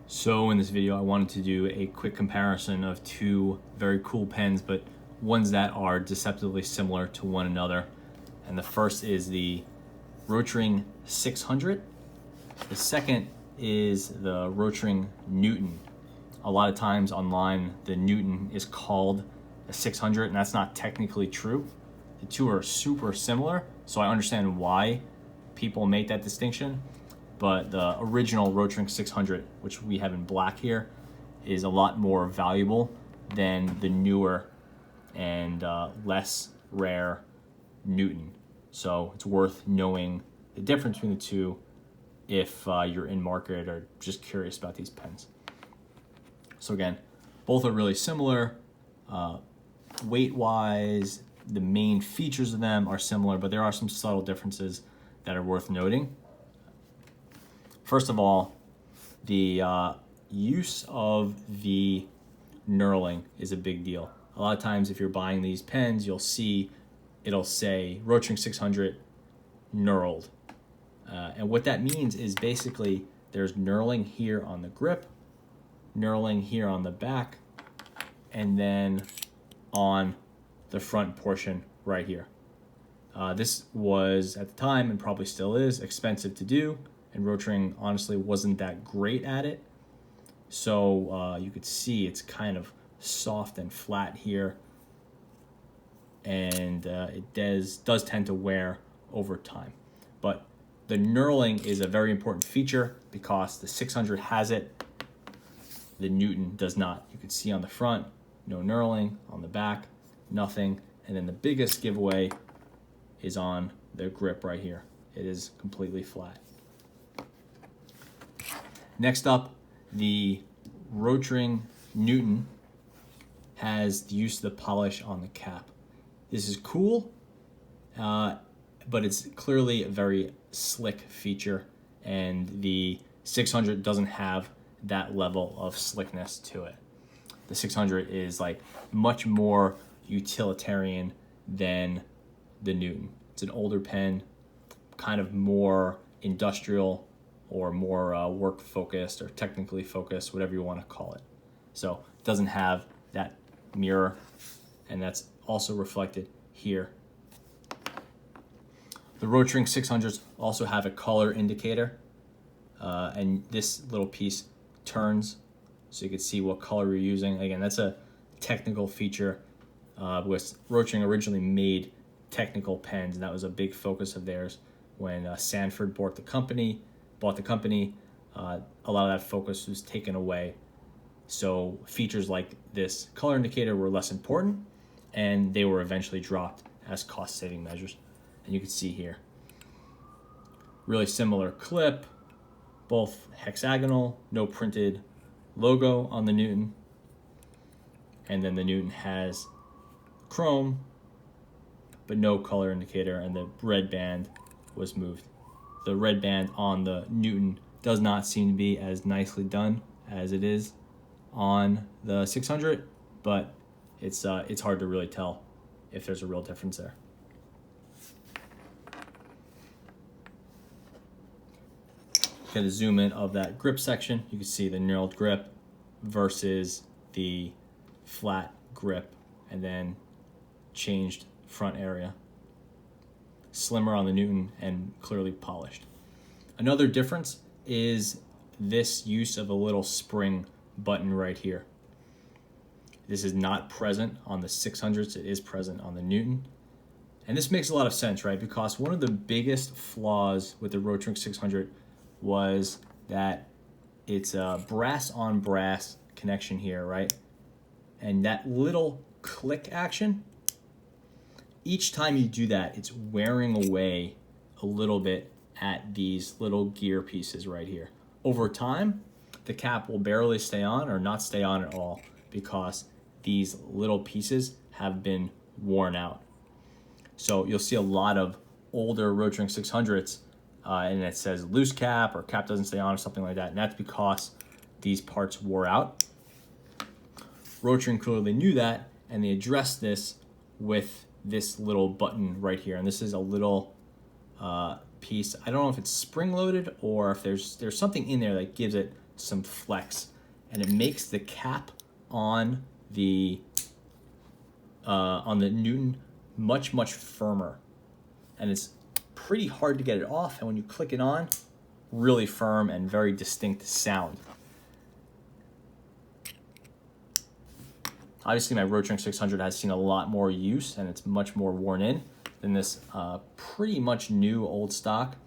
So in this video, I wanted to do a quick comparison of two very cool pens, but ones that are deceptively similar to one another. And the first is the Rotring 600. The second is the Rotring Newton. A lot of times online, the Newton is called a 600, and that's not technically true. The two are super similar, so I understand why people make that distinction. But the original Rotring 600, which we have in black here, is a lot more valuable than the newer and less rare Newton. So it's worth knowing the difference between the two if you're in market or just curious about these pens. So again, both are really similar. Weight-wise, the main features of them are similar, but there are some subtle differences that are worth noting. First of all, the use of the knurling is a big deal. A lot of times if you're buying these pens, you'll see it'll say Rotring 600 knurled. And what that means is basically there's knurling here on the grip, knurling here on the back, and then on the front portion right here. This was, at the time, and probably still is, expensive to do, and Rotring honestly wasn't that great at it. So you could see it's kind of soft and flat here, and it does tend to wear over time. But the knurling is a very important feature because the 600 has it, the Newton does not. You can see on the front, no knurling, on the back, nothing, and then the biggest giveaway is on the grip right here. It is completely flat. Next up, the Rotring Newton has the use of the polish on the cap. This is cool, but it's clearly a very slick feature, and the 600 doesn't have that level of slickness to it. The 600 is like much more utilitarian than the Newton. It's an older pen, kind of more industrial or more work focused or technically focused, whatever you want to call it. So it doesn't have that mirror, and that's also reflected here. The Rotring 600s also have a color indicator, and this little piece turns so you can see what color you're using. Again, that's a technical feature. Rotring originally made technical pens, and that was a big focus of theirs. When Sanford bought the company, a lot of that focus was taken away. So features like this color indicator were less important, and they were eventually dropped as cost-saving measures. And you can see here, really similar clip, both hexagonal, no printed logo on the Newton. And then the Newton has chrome, but no color indicator, and the red band was moved. The red band on the Newton does not seem to be as nicely done as it is on the 600, but it's hard to really tell if there's a real difference there. Get a zoom in of that grip section. You can see the knurled grip versus the flat grip, and then changed front area. Slimmer on the Newton and clearly polished. Another difference is this use of a little spring button right here. This is not present on the 600s, it is present on the Newton. And this makes a lot of sense, right? Because one of the biggest flaws with the Rotring 600 was that it's a brass on brass connection here, right? And that little click action, each time you do that, it's wearing away a little bit at these little gear pieces right here. Over time, the cap will barely stay on or not stay on at all because these little pieces have been worn out. So you'll see a lot of older Rotring 600s and it says loose cap or cap doesn't stay on or something like that, and that's because these parts wore out. Rotring clearly knew that, and they addressed this with this little button right here, and this is a little piece. I don't know if it's spring loaded or if there's something in there that gives it some flex, and it makes the cap on the Newton much firmer, and it's pretty hard to get it off. And when you click it on, really firm and very distinct sound. Obviously, my Rotring 600 has seen a lot more use, and it's much more worn in than this pretty much new old stock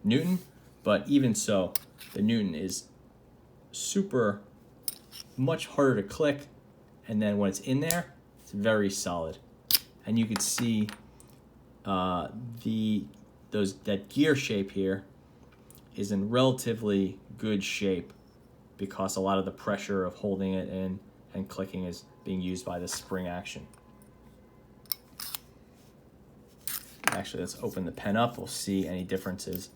Newton. But even so, the Newton is super much harder to click, and then when it's in there, it's very solid. And you can see that gear shape here is in relatively good shape because a lot of the pressure of holding it in and clicking is being used by the spring action. Actually, let's open the pen up. We'll see any differences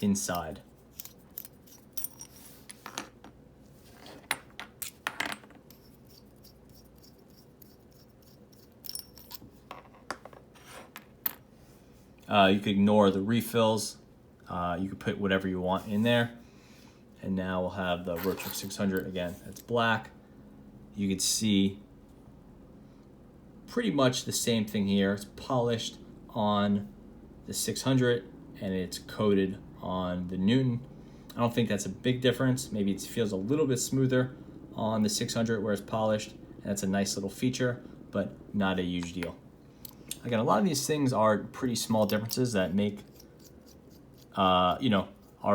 inside. You could ignore the refills. You could put whatever you want in there. And now we'll have the Rotring 600 again. It's black. You can see pretty much the same thing here. It's polished on the 600 and it's coated on the Newton. I don't think that's a big difference. Maybe it feels a little bit smoother on the 600 where it's polished, and that's a nice little feature, but not a huge deal. Again, a lot of these things are pretty small differences that make, are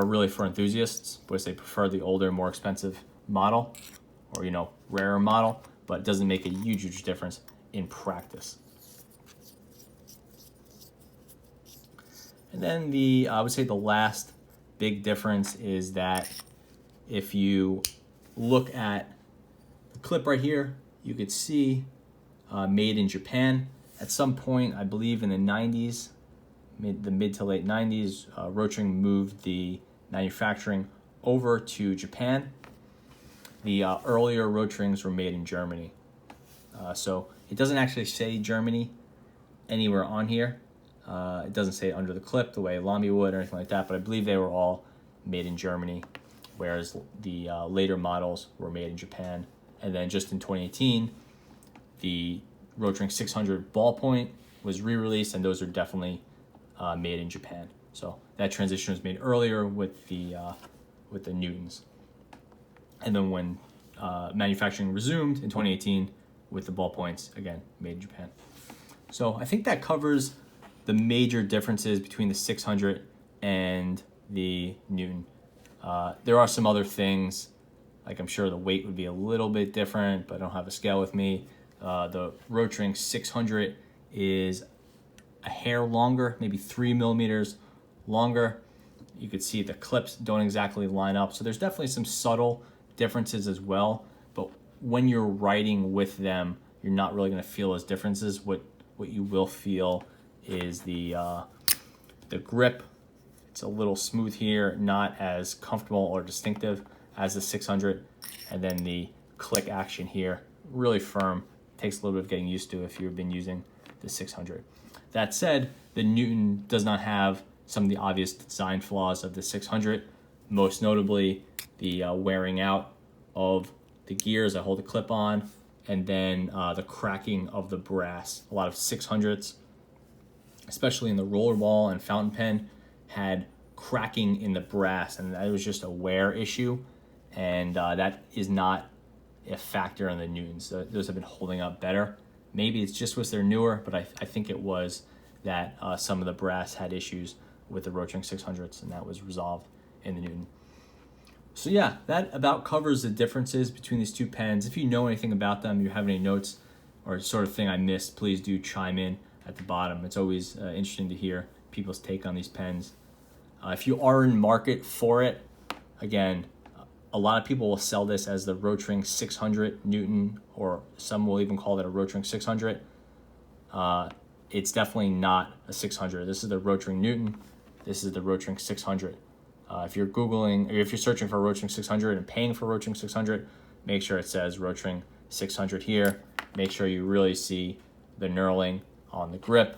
really for enthusiasts, because they prefer the older, more expensive model or, rarer model, but it doesn't make a huge difference in practice. And then I would say the last big difference is that if you look at the clip right here, you could see made in Japan. At some point, I believe in the 90s, the mid to late 90s, Rotring moved the manufacturing over to Japan. The earlier Rotrings were made in Germany. So it doesn't actually say Germany anywhere on here. It doesn't say it under the clip the way Lamy would or anything like that, but I believe they were all made in Germany, whereas the later models were made in Japan. And then just in 2018, the Rotring 600 ballpoint was re-released, and those are definitely made in Japan. So that transition was made earlier with the Newtons. And then when manufacturing resumed in 2018 with the ballpoints, again, made in Japan. So I think that covers the major differences between the 600 and the Newton. There are some other things, like I'm sure the weight would be a little bit different, but I don't have a scale with me. The Rotring 600 is a hair longer, maybe 3 millimeters longer. You could see the clips don't exactly line up. So there's definitely some subtle differences as well. But when you're writing with them, you're not really going to feel those differences. What you will feel is the grip. It's a little smooth here, not as comfortable or distinctive as the 600. And then the click action here, really firm. Takes a little bit of getting used to if you've been using the 600. That said, the Newton does not have some of the obvious design flaws of the 600, most notably the wearing out of the gears that hold the clip on, and then the cracking of the brass. A lot of 600s, especially in the roller ball and fountain pen, had cracking in the brass, and that was just a wear issue, and that is not a factor in the Newtons. Those have been holding up better. Maybe it's just because they're newer, but I think it was that some of the brass had issues with the Rotring 600s, and that was resolved in the Newton. So yeah, that about covers the differences between these two pens. If you know anything about them, you have any notes or sort of thing I missed, please do chime in at the bottom. It's always interesting to hear people's take on these pens. If you are in market for it, again, a lot of people will sell this as the Rotring 600 Newton, or some will even call it a Rotring 600. It's definitely not a 600. This is the Rotring Newton. This is the Rotring 600. If you're Googling, or if you're searching for Rotring 600 and paying for Rotring 600, make sure it says Rotring 600 here. Make sure you really see the knurling on the grip,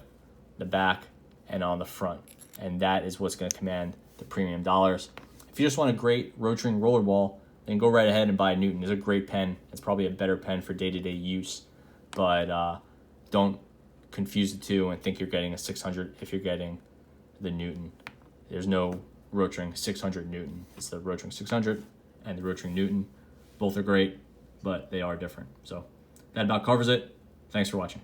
the back, and on the front. And that is what's going to command the premium dollars. If you just want a great Rotring rollerball then go right ahead and buy a Newton. It's a great pen. It's probably a better pen for day-to-day use, but don't confuse the two and think you're getting a 600 if you're getting the Newton. There's no Rotring 600 Newton. It's the Rotring 600 and the Rotring Newton. Both are great, but they are different. So that about covers it. Thanks for watching.